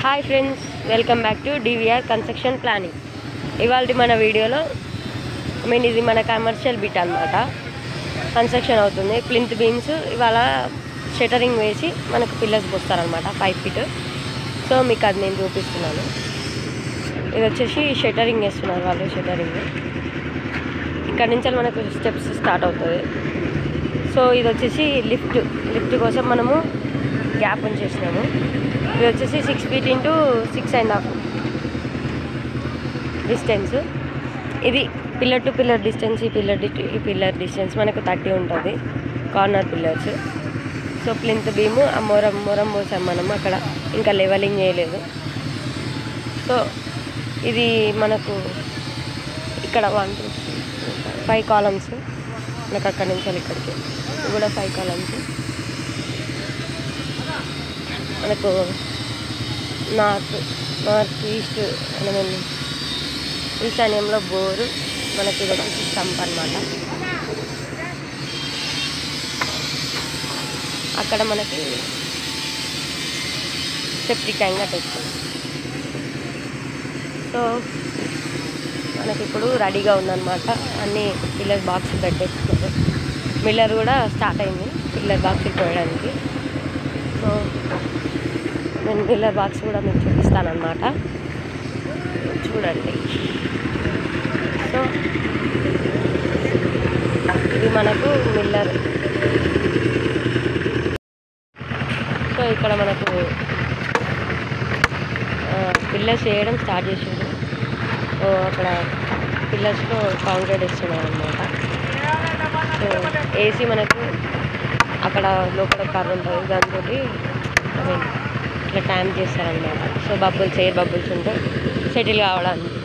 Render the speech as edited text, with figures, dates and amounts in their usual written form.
Hi friends, welcome back to DVR construction planning. ఇవాళ మన వీడియోలో ఇది మన కమర్షియల్ బిట్ అనమాట. కన్స్ట్రక్షన్ అవుతుంది. ప్లింత్ బీమ్స్ ఇవాళ షటరింగ్ వేసి మనకు పిల్లర్స్ పోస్తారనమాట 5 feet. సో మీకు అది నేను చూపిస్తున్నాను. ఇది వచ్చేసి షటరింగ్ వేస్తున్నారు వాళ్ళు. షటరింగ్ ఇక్కడ నుంచి మనకు స్టెప్స్ స్టార్ట్ అవుతుంది. సో ఇది వచ్చేసి లిఫ్ట్ కోసం మనము గ్యాప్ ఉంచేసినాము. ఇది వచ్చేసి 6 feet into 6.5 డిస్టెన్స్. ఇది పిల్లర్ టు పిల్లర్ డిస్టెన్స్. ఈ పిల్లర్ డిస్టెన్స్ మనకు 30 ఉంటుంది, corner pillars. So plinth beam ఆ మొరం పోసాం మనం. అక్కడ ఇంకా లెవెలింగ్ చేయలేదు. సో ఇది మనకు ఇక్కడ 1 2 5 కాలమ్స్ మనకు అక్కడి నుంచి ఇక్కడికి. ఇది కూడా 5 కాలమ్స్. మనకు నార్త్ ఈస్ట్ ఈశాన్యంలో బోరు. మనకి ఇది వచ్చేసి స్టంప్ అనమాట. అక్కడ మనకి సెప్టిక్ ట్యాంక్ కట్టేస్తుంది. సో మనకి ఇప్పుడు రెడీగా ఉందన్నమాట. అన్ని పిల్లర్ బాక్స్ పెట్టేస్తున్నారు. మిల్లర్ కూడా స్టార్ట్ అయింది పిల్లర్ బాక్స్ పోయడానికి. సో నేను మిల్లర్ బాక్స్ కూడా మీకు చూపిస్తానమాట, చూడండి. సో ఇది మనకు మిల్లర్. సో ఇక్కడ మనకు పిల్లర్స్ వేయడం స్టార్ట్ చేసింది. సో అక్కడ పిల్లర్స్లో కాంక్రీట్ వేస్తున్నారు అనమాట. సో ఏసీ మనకు అక్కడ లోపల కర్ర ఉంటుంది, దాంతో ఇట్లా ట్యాంక్ చేస్తారనమాట. సో ఎయిర్ బబుల్స్ ఉంటాయి సెటిల్ కావడానికి.